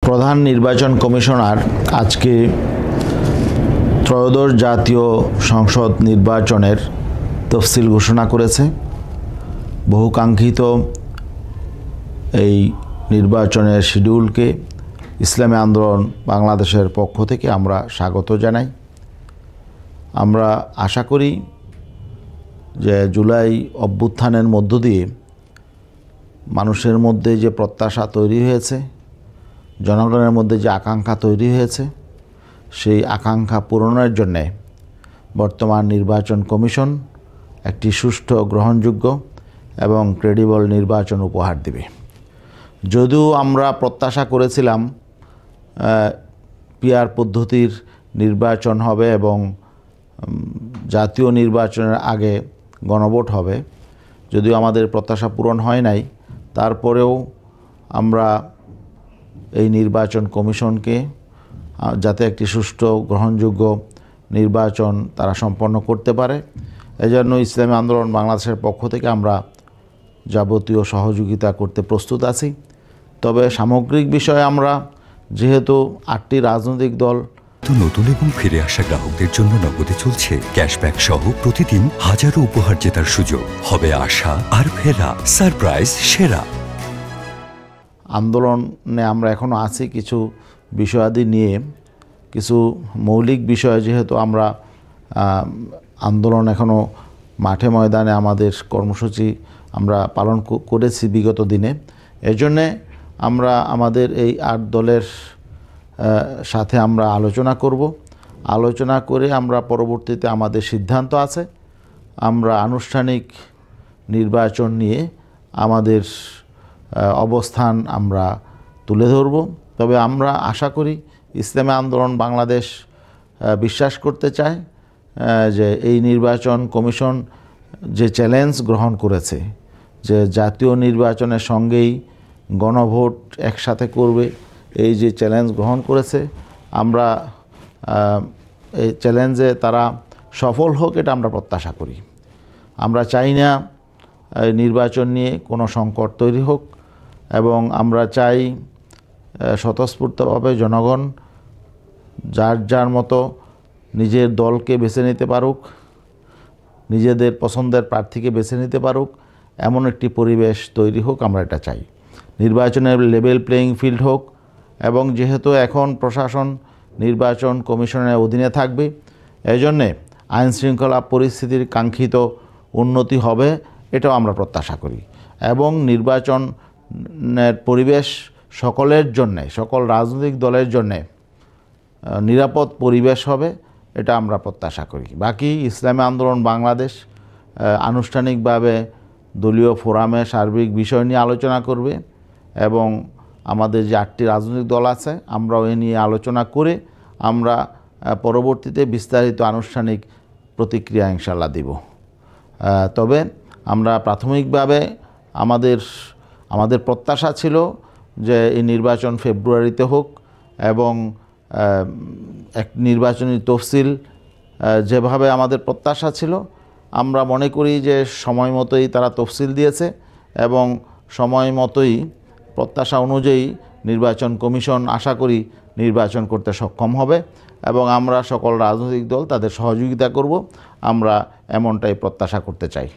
প্রধান নির্বাচন কমিশনার আজকে ত্রয়োদশ জাতীয় সংসদ নির্বাচনের তফসিল ঘোষণা করেছে। বহুকাঙ্ক্ষিত এই নির্বাচনের শিডিউলকে ইসলামী আন্দোলন বাংলাদেশের পক্ষ থেকে আমরা স্বাগত জানাই। আমরা আশা করি যে জুলাই অভ্যুত্থানের মধ্য দিয়ে মানুষের মধ্যে যে প্রত্যাশা তৈরি হয়েছে, জনগণের মধ্যে যে আকাঙ্ক্ষা তৈরি হয়েছে, সেই আকাঙ্ক্ষা পূরণের জন্যে বর্তমান নির্বাচন কমিশন একটি সুষ্ঠু, গ্রহণযোগ্য এবং ক্রেডিবল নির্বাচন উপহার দেবে। যদিও আমরা প্রত্যাশা করেছিলাম পিআর পদ্ধতির নির্বাচন হবে এবং জাতীয় নির্বাচনের আগে গণভোট হবে, যদিও আমাদের প্রত্যাশা পূরণ হয় নাই, তারপরেও আমরা এই নির্বাচন কমিশনকে যাতে একটি সুষ্ঠু, গ্রহণযোগ্য নির্বাচন তারা সম্পন্ন করতে পারে, এজন্য ইসলামী আন্দোলন বাংলাদেশের পক্ষ থেকে আমরা যাবতীয় সহযোগিতা করতে প্রস্তুত আছি। তবে সামগ্রিক বিষয়ে আমরা যেহেতু 8টি রাজনৈতিক দল নতুন এবং ফিরে আসা গ্রাহকদের জন্য নগদে চলছে ক্যাশব্যাক সহ প্রতিদিন হাজারো উপহার জেতার সুযোগ। হবে আশা আর ফেরা, সারপ্রাইজ সেরা। আন্দোলনে আমরা এখনও আছি কিছু বিষয়াদি নিয়ে, কিছু মৌলিক বিষয়, যেহেতু আমরা আন্দোলন এখনও মাঠে ময়দানে আমাদের কর্মসূচি আমরা পালন করেছি বিগত দিনে। এজন্যে আমরা আমাদের এই 8 দলের সাথে আমরা আলোচনা করে আমরা পরবর্তীতে আমাদের সিদ্ধান্ত আছে, আমরা আনুষ্ঠানিক নির্বাচন নিয়ে আমাদের অবস্থান আমরা তুলে ধরব। তবে আমরা আশা করি ইসলামী আন্দোলন বাংলাদেশ বিশ্বাস করতে চায় যে এই নির্বাচন কমিশন যে চ্যালেঞ্জ গ্রহণ করেছে, যে জাতীয় নির্বাচনের সঙ্গেই গণভোট একসাথে করবে, এই যে চ্যালেঞ্জ গ্রহণ করেছে, আমরা এই চ্যালেঞ্জে তারা সফল হোক, এটা আমরা প্রত্যাশা করি। আমরা চাই না নির্বাচন নিয়ে কোনো সংকট তৈরি হোক, এবং আমরা চাই স্বতঃস্ফূর্তভাবে জনগণ যার যার মতো নিজের দলকে বেছে নিতে পারুক, নিজেদের পছন্দের প্রার্থীকে বেছে নিতে পারুক, এমন একটি পরিবেশ তৈরি হোক, আমরা এটা চাই। নির্বাচনের লেভেল প্লেয়িং ফিল্ড হোক, এবং যেহেতু এখন প্রশাসন নির্বাচন কমিশনের অধীনে থাকবে, এজন্যে আইনশৃঙ্খলা পরিস্থিতির কাঙ্ক্ষিত উন্নতি হবে, এটাও আমরা প্রত্যাশা করি। এবং নির্বাচনের পরিবেশ সকলের জন্যে, সকল রাজনৈতিক দলের জন্যে নিরাপদ পরিবেশ হবে, এটা আমরা প্রত্যাশা করি। বাকি ইসলামী আন্দোলন বাংলাদেশ আনুষ্ঠানিকভাবে দলীয় ফোরামে সার্বিক বিষয় নিয়ে আলোচনা করবে, এবং আমাদের যে 8টি রাজনৈতিক দল আছে আমরাও এ নিয়ে আলোচনা করে আমরা পরবর্তীতে বিস্তারিত আনুষ্ঠানিক প্রতিক্রিয়া ইনশাল্লাহ দিব। তবে আমরা প্রাথমিকভাবে আমাদের প্রত্যাশা ছিল যে এই নির্বাচন ফেব্রুয়ারিতে হোক, এবং এক নির্বাচনী তফসিল যেভাবে আমাদের প্রত্যাশা ছিল, আমরা মনে করি যে সময় মতোই তারা তফসিল দিয়েছে, এবং সময় মতোই প্রত্যাশা অনুযায়ী নির্বাচন কমিশন আশা করি নির্বাচন করতে সক্ষম হবে, এবং আমরা সকল রাজনৈতিক দল তাদের সহযোগিতা করব, আমরা এমনটাই প্রত্যাশা করতে চাই।